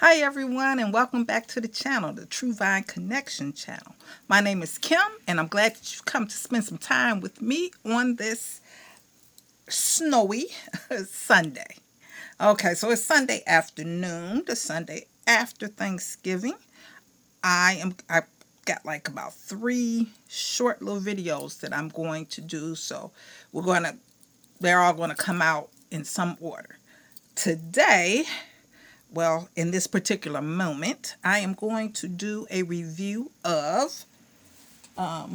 Hi everyone, and welcome back to the channel, the True Vine Connection channel. My name is Kim, and I'm glad that you've come to spend some time with me on this snowy Sunday. Okay, so it's Sunday afternoon, the Sunday after Thanksgiving. I got like about three short little videos that I'm going to do, so they're all gonna come out in some order. Today, well, in this particular moment, I am going to do a review of, let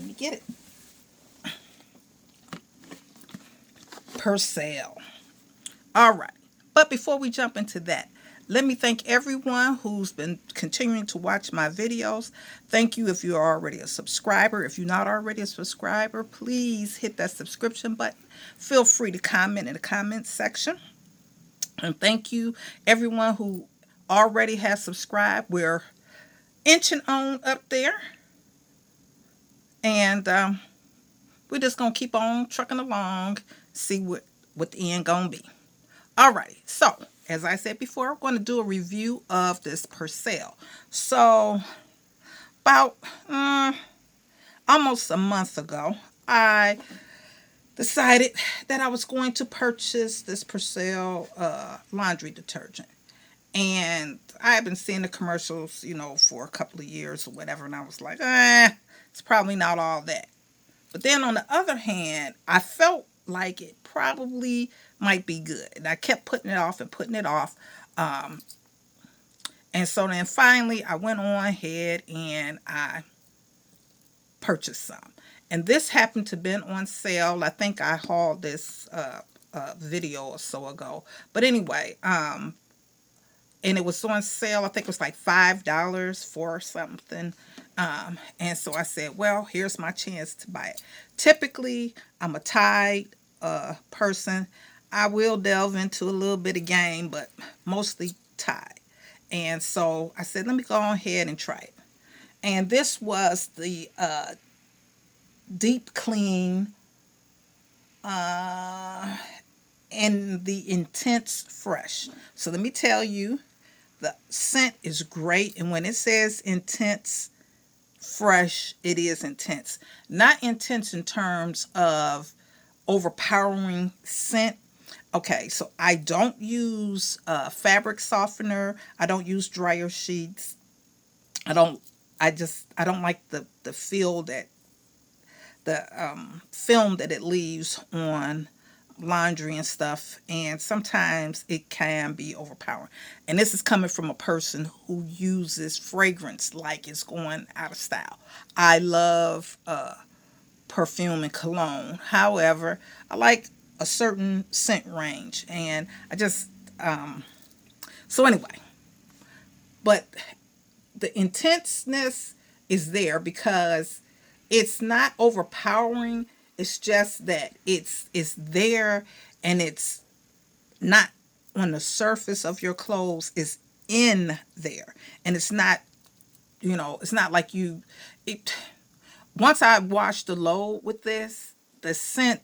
me get it, PERSIL. All right. But before we jump into that, let me thank everyone who's been continuing to watch my videos. Thank you if you're already a subscriber. If you're not already a subscriber, please hit that subscription button. Feel free to comment in the comment section. And thank you everyone who already has subscribed. We're inching on up there. And we're just going to keep on trucking along, see what the end going to be. Alrighty, so as I said before, I'm going to do a review of this PERSIL. So about almost a month ago, I decided that I was going to purchase this PERSIL laundry detergent. And I have been seeing the commercials, for a couple of years or whatever, and I was like, it's probably not all that. But then on the other hand, I felt like it probably might be good. And I kept putting it off and putting it off. And so then finally I went on ahead and I purchased some. And this happened to have been on sale. I think I hauled this video or so ago. But anyway, and it was on sale. I think it was like $5 for something. And so I said, well, here's my chance to buy it. Typically, I'm a Tide person. I will delve into a little bit of game, but mostly Tide. And so I said, let me go ahead and try it. And this was the Deep Clean and the Intense Fresh. So let me tell you, the scent is great. And when it says intense fresh, it is intense. Not intense in terms of overpowering scent. Okay, so I don't use fabric softener. I don't use dryer sheets. I don't. I don't like the feel that the film that it leaves on laundry and stuff, and sometimes it can be overpowering. And this is coming from a person who uses fragrance like it's going out of style. I love perfume and cologne. However, I like a certain scent range, and I just so anyway. But the intenseness is there because it's not overpowering. It's just that it's there, and it's not on the surface of your clothes. It's in there, and it's not, it's not like you it once I washed the load with this, the scent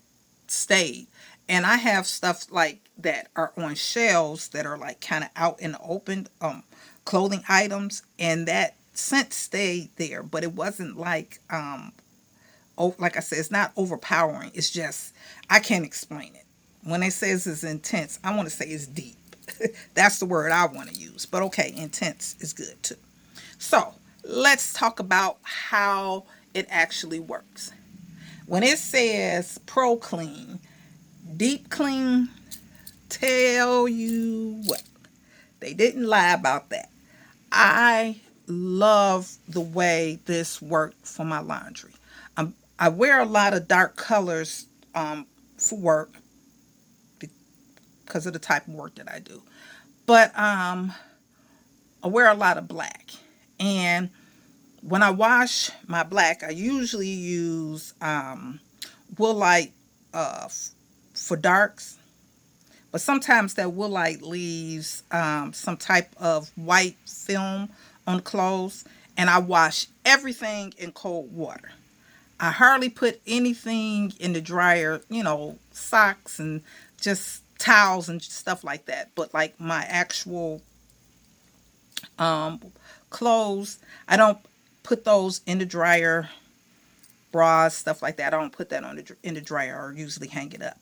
stayed. And I have stuff like that are on shelves that are like kind of out in the open, clothing items, and that scent stayed there, but it wasn't like like I said, it's not overpowering. It's just I can't explain it. When it says it's intense, I want to say it's deep. That's the word I want to use. But okay, intense is good too. So let's talk about how it actually works. When it says Pro Clean, Deep Clean, tell you what, they didn't lie about that. I love the way this worked for my laundry. I wear a lot of dark colors for work because of the type of work that I do. But I wear a lot of black. And when I wash my black, I usually use Woolite for darks. But sometimes that Woolite leaves some type of white film on clothes. And I wash everything in cold water. I hardly put anything in the dryer, socks and just towels and stuff like that. But like my actual um, clothes, I don't put those in the dryer. Bras, stuff like that. I don't put that on in the dryer or usually hang it up.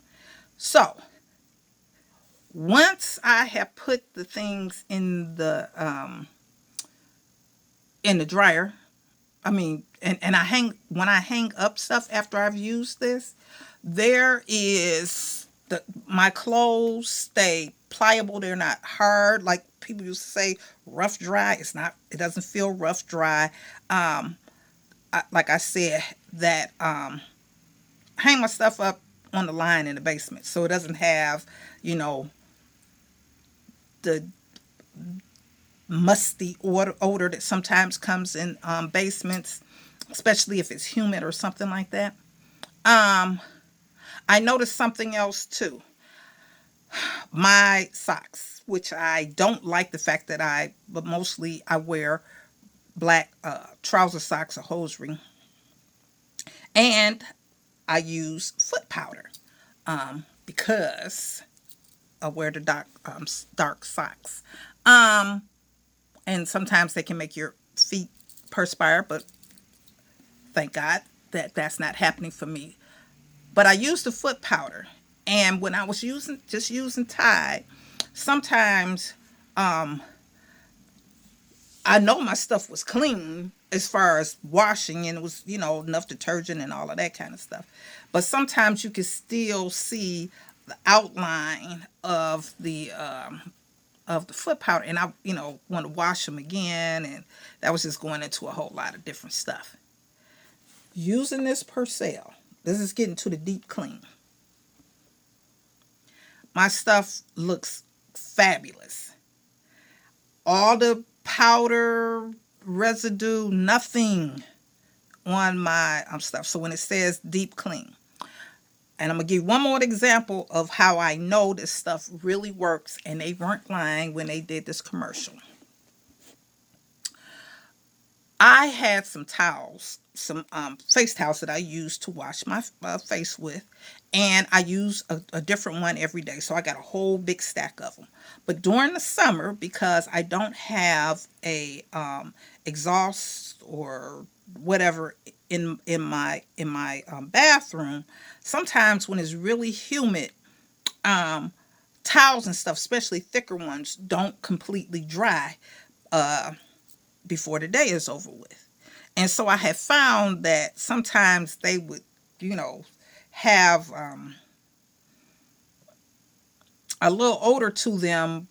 So once I have put the things in the dryer, I mean, and I hang when I hang up stuff after I've used this, there is my clothes stay pliable. They're not hard like people used to say rough dry. It's not. It doesn't feel rough dry. Um, like I said, that hang my stuff up on the line in the basement, so it doesn't have, you know, the musty odor that sometimes comes in basements, especially if it's humid or something like that. Um, I noticed something else too. My socks, which I don't like the fact that but mostly I wear black trouser socks or hosiery, and I use foot powder because I wear the dark socks. Um, and sometimes they can make your feet perspire, but thank God that that's not happening for me. But I use the foot powder, and when I was using Tide, sometimes um, I know my stuff was clean as far as washing, and it was, enough detergent and all of that kind of stuff. But sometimes you can still see the outline of the foot powder, and I, want to wash them again, and that was just going into a whole lot of different stuff. Using this PERSIL, this is getting to the deep clean. My stuff looks fabulous. All the powder residue, nothing on my stuff. So when it says deep clean, and I'm going to give one more example of how I know this stuff really works, and they weren't lying when they did this commercial. I had some towels, some face towels that I use to wash my face with, and I use a different one every day. So I got a whole big stack of them. But during the summer, because I don't have a exhaust or whatever in my bathroom, sometimes when it's really humid, towels and stuff, especially thicker ones, don't completely dry uh, before the day is over with. And so I have found that sometimes they would, have a little odor to them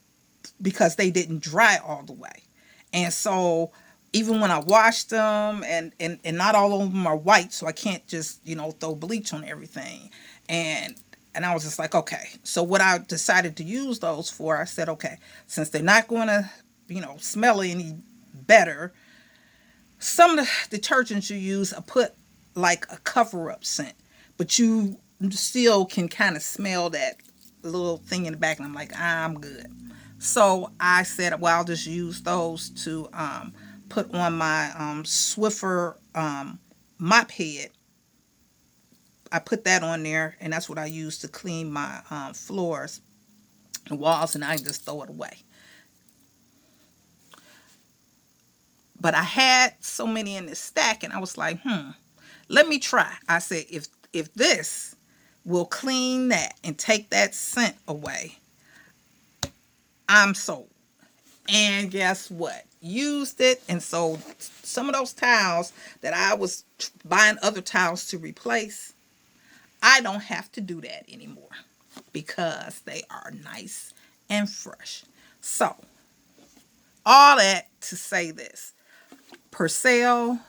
because they didn't dry all the way. And so even when I wash them, and not all of them are white, so I can't just, throw bleach on everything. And I was just like, okay. So what I decided to use those for, I said, okay, since they're not going to, smell any better, some of the detergents you use are put like a cover up scent, but you still can kind of smell that little thing in the back. And I'm like, I'm good. So I said, well, I'll just use those to put on my Swiffer mop head. I put that on there, and that's what I use to clean my floors and walls, and I just throw it away. But I had so many in this stack, and I was like, let me try. I said, if this will clean that and take that scent away, I'm sold. And guess what? Used it, and so some of those towels that I was buying other towels to replace, I don't have to do that anymore because they are nice and fresh. So, all that to say this. PERSIL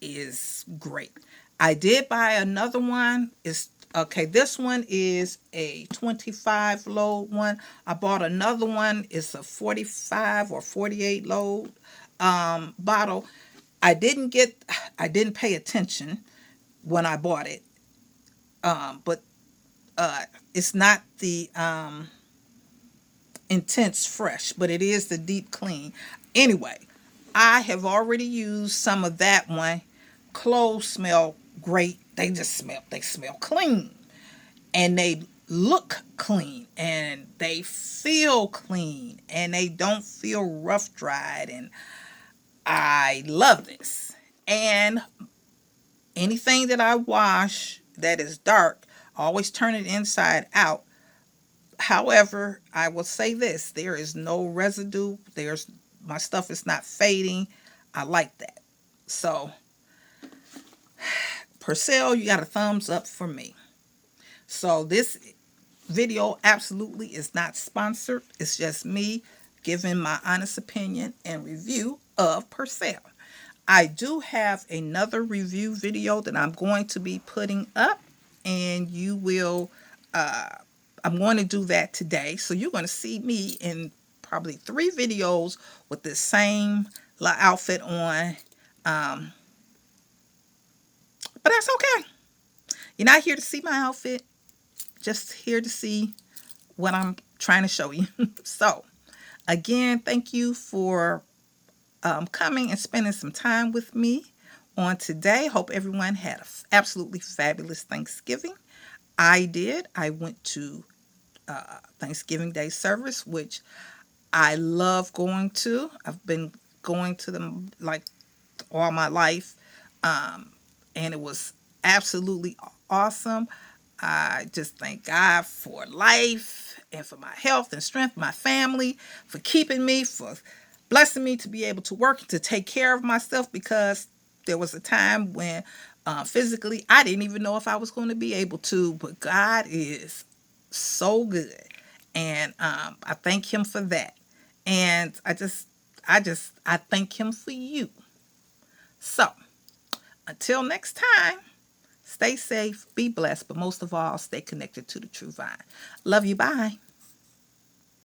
is great. I did buy another one. It's okay. This one is a 25 load one. I bought another one. It's a 45 or 48 load bottle. I didn't pay attention when I bought it. But it's not the intense fresh, but it is the deep clean. Anyway, I have already used some of that one. Clothes smell great. They smell clean. And they look clean and they feel clean and they don't feel rough dried. And I love this. And anything that I wash that is dark, I always turn it inside out. However, I will say this, there is no residue. There's My stuff is not fading. I like that. So, PERSIL, you got a thumbs up for me. So this video absolutely is not sponsored. It's just me giving my honest opinion and review of PERSIL. I do have another review video that I'm going to be putting up, and you will I'm going to do that today. So you're going to see me in probably 3 videos with the same outfit on. But that's okay. You're not here to see my outfit, just here to see what I'm trying to show you. So, again, thank you for coming and spending some time with me on today. Hope everyone had an absolutely fabulous Thanksgiving. I did. I went to Thanksgiving Day service, which I love going to. I've been going to them like all my life, and it was absolutely awesome. I just thank God for life and for my health and strength, my family, for keeping me, for blessing me to be able to work, to take care of myself, because there was a time when physically I didn't even know if I was going to be able to, but God is so good. And I thank him for that. And I thank him for you. So until next time, stay safe, be blessed, but most of all, stay connected to the true vine. Love you. Bye.